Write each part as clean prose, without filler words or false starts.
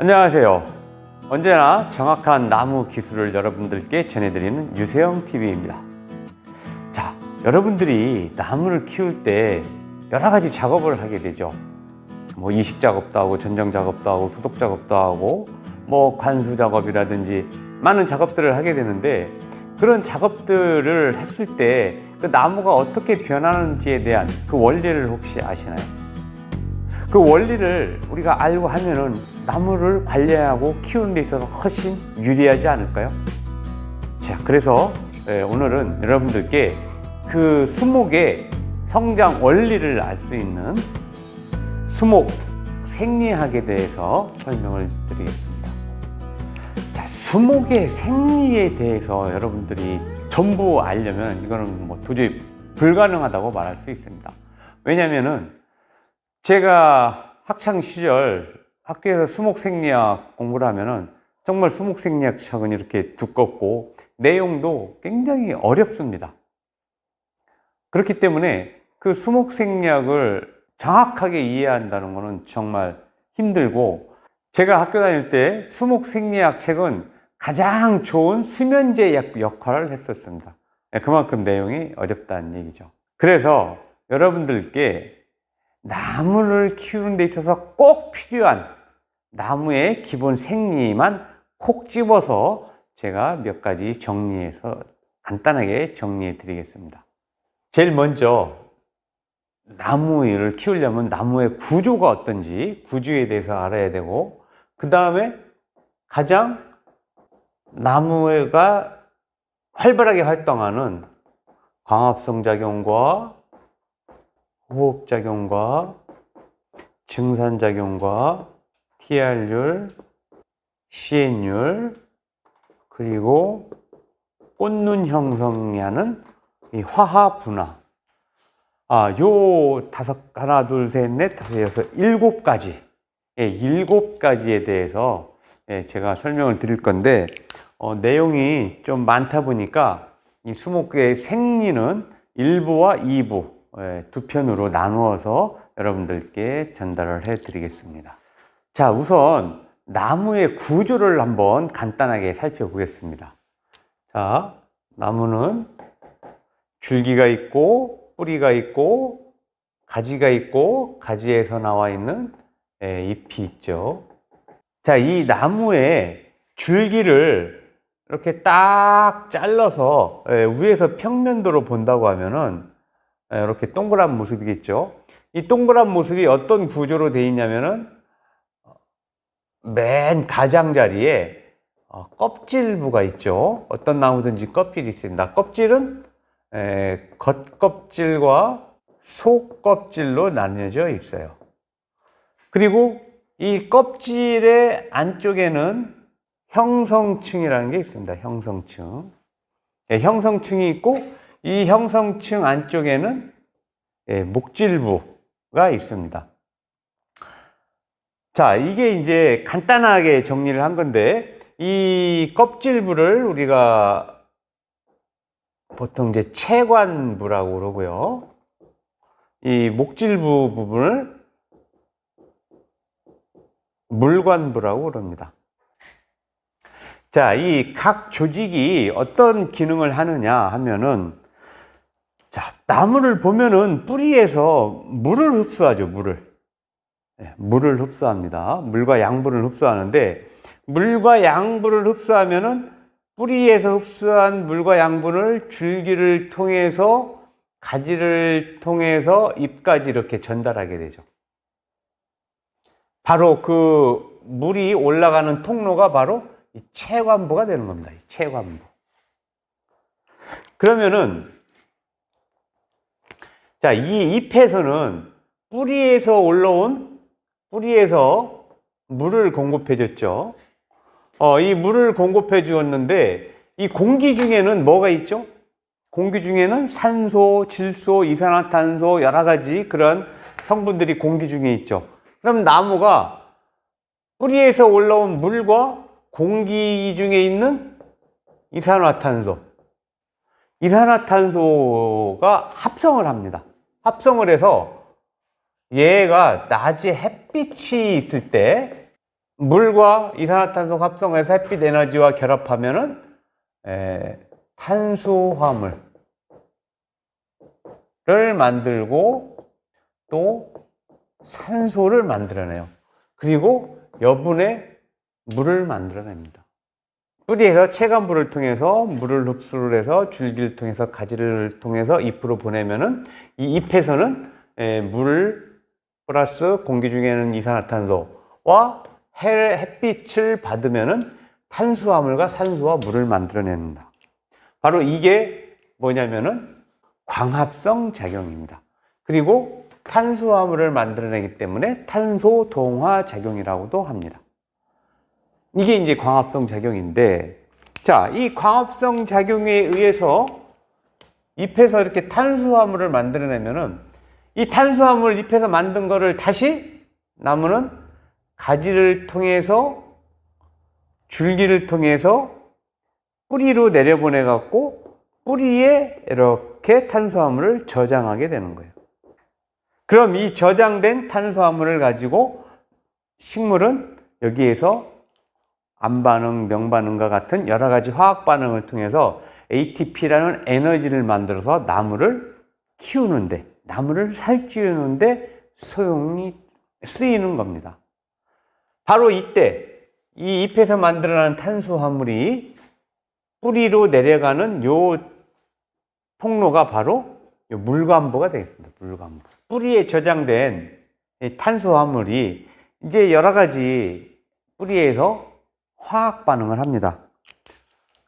안녕하세요. 언제나 정확한 나무 기술을 여러분들께 전해드리는 유세영TV입니다. 자, 여러분들이 나무를 키울 때 여러 가지 작업을 하게 되죠. 이식 작업도 하고, 전정 작업도 하고, 소독 작업도 하고, 관수 작업이라든지 많은 작업들을 하게 되는데, 그런 작업들을 했을 때 그 나무가 어떻게 변하는지에 대한 그 원리를 혹시 아시나요? 그 원리를 우리가 알고 하면은 나무를 관리하고 키우는 데 있어서 훨씬 유리하지 않을까요? 자, 그래서 오늘은 여러분들께 그 수목의 성장 원리를 알 수 있는 수목 생리학에 대해서 설명을 드리겠습니다. 자, 수목의 생리에 대해서 여러분들이 전부 알려면 이거는 도저히 불가능하다고 말할 수 있습니다. 왜냐면은 제가 학창 시절 학교에서 수목생리학 공부를 하면은 정말 수목생리학 책은 이렇게 두껍고 내용도 굉장히 어렵습니다. 그렇기 때문에 그 수목생리학을 정확하게 이해한다는 것은 정말 힘들고, 제가 학교 다닐 때 수목생리학 책은 가장 좋은 수면제 역할을 했었습니다. 그만큼 내용이 어렵다는 얘기죠. 그래서 여러분들께 나무를 키우는 데 있어서 꼭 필요한 나무의 기본 생리만 콕 집어서 제가 몇 가지 정리해서 간단하게 정리해 드리겠습니다. 제일 먼저 나무를 키우려면 나무의 구조가 어떤지 구조에 대해서 알아야 되고, 그 다음에 가장 나무가 활발하게 활동하는 광합성 작용과 호흡작용과 증산작용과 TR율, CN율, 그리고 꽃눈 형성이 하는 이 화합분화. 요 하나, 둘, 셋, 넷, 다섯, 여섯, 일곱 가지. 일곱 가지에 대해서 제가 설명을 드릴 건데, 내용이 좀 많다 보니까 이 수목의 생리는 1부와 2부 두 편으로 나누어서 여러분들께 전달을 해 드리겠습니다. 자, 우선 나무의 구조를 한번 간단하게 살펴보겠습니다. 자, 나무는 줄기가 있고 뿌리가 있고 가지가 있고 가지에서 나와 있는 잎이 있죠. 자, 이 나무의 줄기를 이렇게 딱 잘라서 위에서 평면도로 본다고 하면은 이렇게 동그란 모습이겠죠. 이 동그란 모습이 어떤 구조로 되어 있냐면은 맨 가장자리에 껍질부가 있죠. 어떤 나무든지 껍질이 있습니다. 껍질은 겉껍질과 속껍질로 나뉘어져 있어요. 그리고 이 껍질의 안쪽에는 형성층이라는 게 있습니다. 형성층. 형성층이 있고, 이 형성층 안쪽에는 목질부가 있습니다. 자, 이게 이제 간단하게 정리를 한 건데, 이 껍질부를 우리가 보통 이제 채관부라고 그러고요. 이 목질부 부분을 물관부라고 그럽니다. 자, 이 각 조직이 어떤 기능을 하느냐 하면은, 자, 나무를 보면은 뿌리에서 물을 흡수하죠, 물을 흡수합니다. 물과 양분을 흡수하는데, 물과 양분을 흡수하면은 뿌리에서 흡수한 물과 양분을 줄기를 통해서 가지를 통해서 잎까지 이렇게 전달하게 되죠. 바로 그 물이 올라가는 통로가 바로 이 채관부가 되는 겁니다. 이 채관부. 그러면은, 자, 이 잎에서는 뿌리에서 물을 공급해 줬죠. 이 물을 공급해 주었는데, 이 공기 중에는 뭐가 있죠? 공기 중에는 산소, 질소, 이산화탄소, 여러 가지 그런 성분들이 공기 중에 있죠. 그럼 나무가 뿌리에서 올라온 물과 공기 중에 있는 이산화탄소가 합성을 합니다. 합성을 해서 얘가 낮에 햇빛이 있을 때 물과 이산화탄소 합성해서 햇빛 에너지와 결합하면은 탄수화물을 만들고 또 산소를 만들어내요. 그리고 여분의 물을 만들어냅니다. 뿌리에서 체관물을 통해서 물을 흡수를 해서 줄기를 통해서 가지를 통해서 잎으로 보내면은 이 잎에서는 물 플러스 공기 중에는 이산화탄소와 햇빛을 받으면은 탄수화물과 산소와 물을 만들어냅니다. 바로 이게 뭐냐면은 광합성 작용입니다. 그리고 탄수화물을 만들어내기 때문에 탄소 동화 작용이라고도 합니다. 이게 이제 광합성 작용인데, 자, 이 광합성 작용에 의해서 잎에서 이렇게 탄수화물을 만들어내면은 이 탄수화물 잎에서 만든 거를 다시 나무는 가지를 통해서 줄기를 통해서 뿌리로 내려보내 갖고 뿌리에 이렇게 탄수화물을 저장하게 되는 거예요. 그럼 이 저장된 탄수화물을 가지고 식물은 여기에서 암반응, 명반응과 같은 여러 가지 화학 반응을 통해서 ATP라는 에너지를 만들어서 나무를 키우는데, 나무를 살찌우는데 소용이 쓰이는 겁니다. 바로 이때 이 잎에서 만들어낸 탄수화물이 뿌리로 내려가는 요 통로가 바로 요 물관보가 되겠습니다. 물관보. 뿌리에 저장된 이 탄수화물이 이제 여러 가지 뿌리에서 화학 반응을 합니다.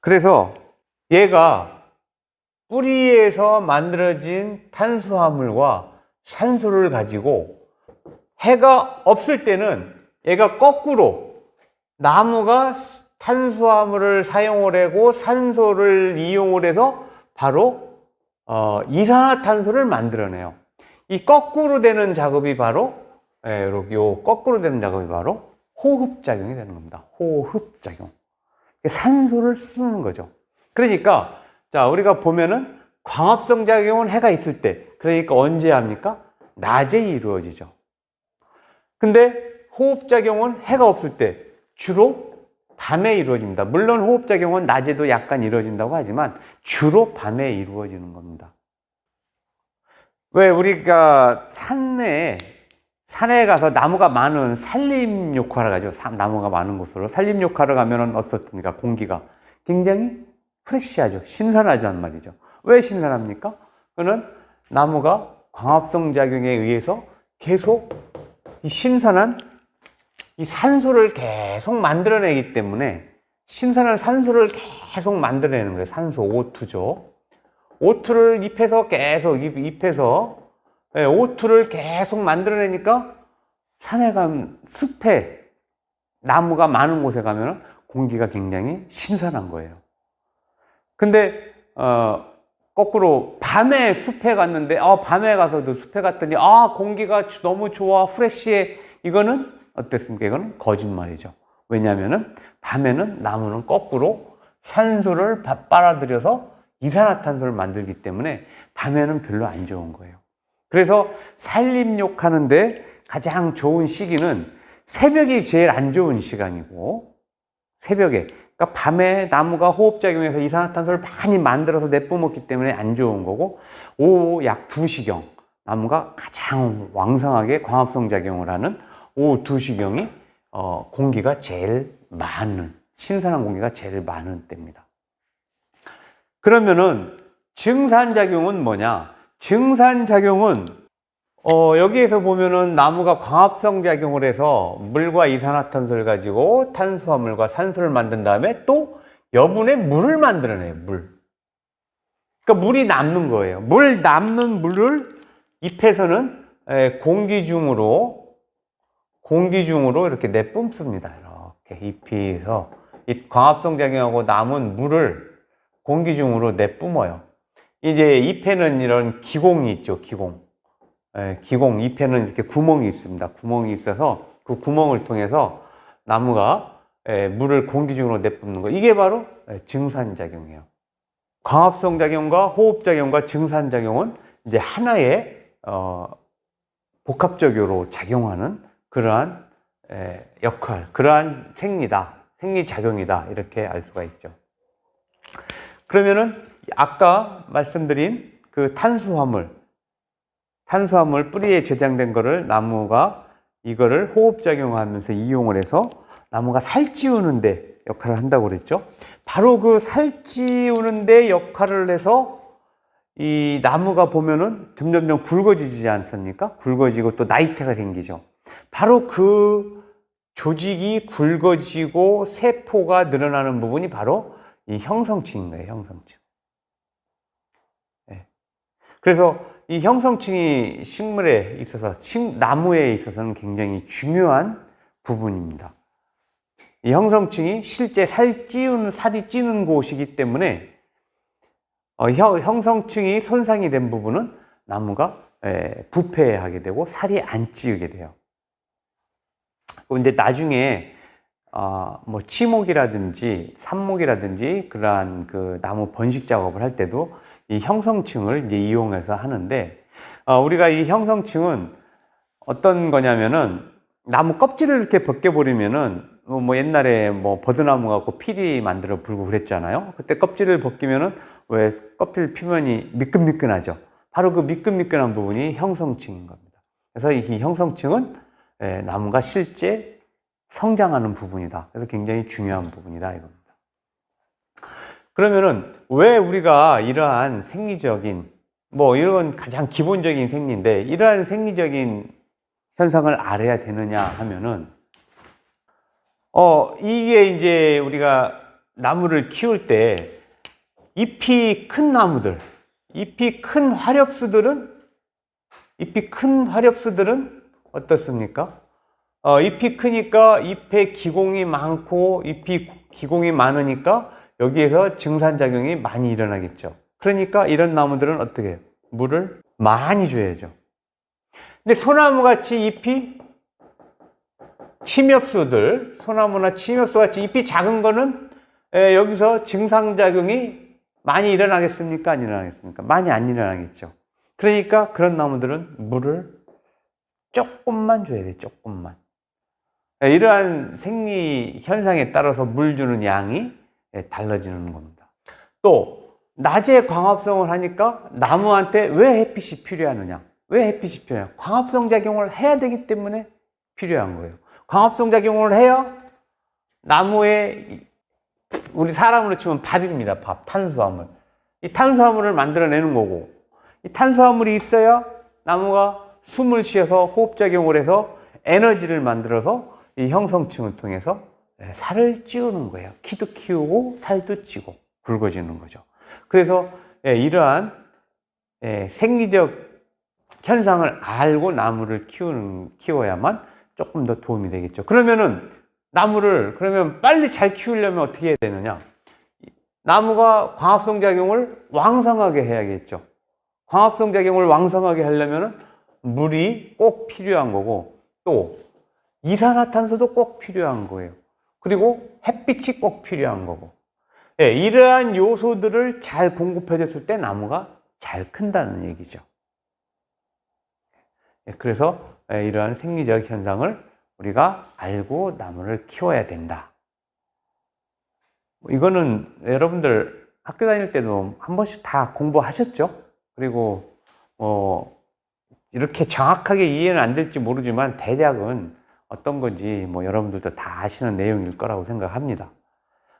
그래서 얘가 뿌리에서 만들어진 탄수화물과 산소를 가지고 해가 없을 때는 얘가 거꾸로 나무가 탄수화물을 사용을 하고 산소를 이용을 해서 바로 이산화탄소를 만들어내요. 이 거꾸로 되는 작업이 바로 요 거꾸로 되는 작업이 바로 호흡작용이 되는 겁니다. 호흡작용. 산소를 쓰는 거죠. 그러니까 자, 우리가 보면은 광합성 작용은 해가 있을 때, 그러니까 언제 합니까? 낮에 이루어지죠. 근데 호흡작용은 해가 없을 때 주로 밤에 이루어집니다. 물론 호흡작용은 낮에도 약간 이루어진다고 하지만 주로 밤에 이루어지는 겁니다. 왜 우리가 산에 가서 나무가 많은 산림 욕하러 가죠. 나무가 많은 곳으로 산림 욕하러 가면은 어떻습니까? 공기가 굉장히 프레시하죠. 신선하죠, 말이죠. 왜 신선합니까? 그는 나무가 광합성 작용에 의해서 계속 이 신선한 이 산소를 계속 만들어내기 때문에, 신선한 산소를 계속 만들어내는 거예요. 산소, O2죠. O2를 잎에서 O2를 계속 만들어내니까 산에 가면, 숲에 나무가 많은 곳에 가면 공기가 굉장히 신선한 거예요. 근데 거꾸로 밤에 숲에 갔는데 밤에 가서도 숲에 갔더니 공기가 너무 좋아, 프레시해. 이거는 어땠습니까? 이거는 거짓말이죠. 왜냐하면은 밤에는 나무는 거꾸로 산소를 빨아들여서 이산화탄소를 만들기 때문에 밤에는 별로 안 좋은 거예요. 그래서 산림욕 하는데 가장 좋은 시기는 새벽이 제일 안 좋은 시간이고, 새벽에, 그러니까 밤에 나무가 호흡작용해서 이산화탄소를 많이 만들어서 내뿜었기 때문에 안 좋은 거고, 오후 약 2시경 나무가 가장 왕성하게 광합성 작용을 하는 오후 2시경이 공기가 제일 많은, 신선한 공기가 제일 많은 때입니다. 그러면은 증산작용은 뭐냐? 증산작용은 여기에서 보면은 나무가 광합성 작용을 해서 물과 이산화탄소를 가지고 탄수화물과 산소를 만든 다음에 또 여분의 물을 만들어내요. 물. 그러니까 물이 남는 거예요. 남는 물을 잎에서는 공기 중으로 이렇게 내뿜습니다. 이렇게 잎에서 이 광합성 작용하고 남은 물을 공기 중으로 내뿜어요. 이제 잎에는 이런 기공이 있죠. 기공, 잎에는 이렇게 구멍이 있습니다. 구멍이 있어서 그 구멍을 통해서 나무가 물을 공기 중으로 내뿜는 거. 이게 바로 증산작용이에요. 광합성 작용과 호흡작용과 증산작용은 이제 하나의 복합적으로 작용하는 그러한 역할, 그러한 생리다, 생리작용이다, 이렇게 알 수가 있죠. 그러면은 아까 말씀드린 그 탄수화물 뿌리에 저장된 거를 나무가 이거를 호흡작용하면서 이용을 해서 나무가 살찌우는데 역할을 한다고 그랬죠. 바로 그 살찌우는데 역할을 해서 이 나무가 보면은 점점점 굵어지지 않습니까? 굵어지고 또 나이테가 생기죠. 바로 그 조직이 굵어지고 세포가 늘어나는 부분이 바로 이 형성층인 거예요, 형성층. 네. 그래서 이 형성층이 식물에 있어서, 나무에 있어서는 굉장히 중요한 부분입니다. 이 형성층이 실제 살이 찌는 곳이기 때문에 형성층이 손상이 된 부분은 나무가 부패하게 되고 살이 안 찌게 돼요. 이제 나중에 뭐 치목이라든지 삽목이라든지 그러한 그 나무 번식 작업을 할 때도 이 형성층을 이제 이용해서 하는데, 우리가 이 형성층은 어떤 거냐면은 나무 껍질을 이렇게 벗겨버리면은 뭐 옛날에 뭐 버드나무 갖고 피리 만들어 불고 그랬잖아요. 그때 껍질을 벗기면은 왜 껍질 표면이 미끈미끈하죠. 바로 그 미끈미끈한 부분이 형성층인 겁니다. 그래서 이 형성층은 나무가 실제 성장하는 부분이다. 그래서 굉장히 중요한 부분이다 이겁니다. 그러면은 왜 우리가 이러한 생리적인 뭐 이런 가장 기본적인 생리인데 이러한 생리적인 현상을 알아야 되느냐 하면은 이게 이제 우리가 나무를 키울 때 잎이 큰 나무들, 잎이 큰 화렵수들은 어떻습니까? 잎이 크니까 잎에 기공이 많고 잎이 기공이 많으니까 여기에서 증산작용이 많이 일어나겠죠. 그러니까 이런 나무들은 어떻게 해요? 물을 많이 줘야죠. 근데 소나무 같이 잎이 침엽수들, 소나무나 침엽수 같이 잎이 작은 거는 여기서 증상작용이 많이 일어나겠습니까? 안 일어나겠습니까? 많이 안 일어나겠죠. 그러니까 그런 나무들은 물을 조금만 줘야 돼요. 조금만. 이러한 생리 현상에 따라서 물 주는 양이 달라지는 겁니다. 또 낮에 광합성을 하니까 나무한테 왜 햇빛이 필요하느냐? 왜 햇빛이 필요하냐? 광합성 작용을 해야 되기 때문에 필요한 거예요. 광합성 작용을 해야 나무에, 우리 사람으로 치면 밥입니다. 밥, 탄수화물. 이 탄수화물을 만들어내는 거고, 이 탄수화물이 있어야 나무가 숨을 쉬어서 호흡작용을 해서 에너지를 만들어서 이 형성층을 통해서 살을 찌우는 거예요. 키도 키우고 살도 찌고 굵어지는 거죠. 그래서 이러한 생리적 현상을 알고 나무를 키워야만 조금 더 도움이 되겠죠. 그러면은 나무를 빨리 잘 키우려면 어떻게 해야 되느냐? 나무가 광합성 작용을 왕성하게 해야겠죠. 광합성 작용을 왕성하게 하려면 물이 꼭 필요한 거고, 또 이산화탄소도 꼭 필요한 거예요. 그리고 햇빛이 꼭 필요한 거고, 이러한 요소들을 잘 공급해줬을 때 나무가 잘 큰다는 얘기죠. 그래서 이러한 생리적 현상을 우리가 알고 나무를 키워야 된다. 이거는 여러분들 학교 다닐 때도 한 번씩 다 공부하셨죠? 그리고 이렇게 정확하게 이해는 안 될지 모르지만 대략은 어떤 건지 뭐 여러분들도 다 아시는 내용일 거라고 생각합니다.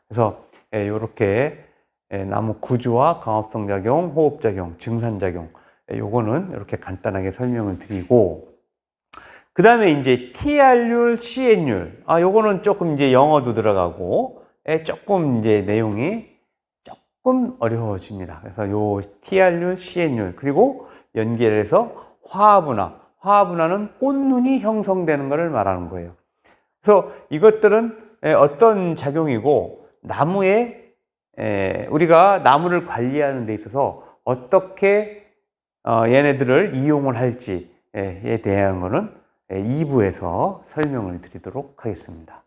그래서 이렇게 나무 구조와 광합성 작용, 호흡 작용, 증산 작용, 요거는 이렇게 간단하게 설명을 드리고, 그 다음에 이제 TR율, CN율, 요거는 조금 이제 영어도 들어가고 조금 이제 내용이 조금 어려워집니다. 그래서 요 TR율, CN율, 그리고 연결해서 화합운화는 꽃눈이 형성되는 것을 말하는 거예요. 그래서 이것들은 어떤 작용이고 나무에 우리가 나무를 관리하는 데 있어서 어떻게 얘네들을 이용을 할지에 대한 거는 2부에서 설명을 드리도록 하겠습니다.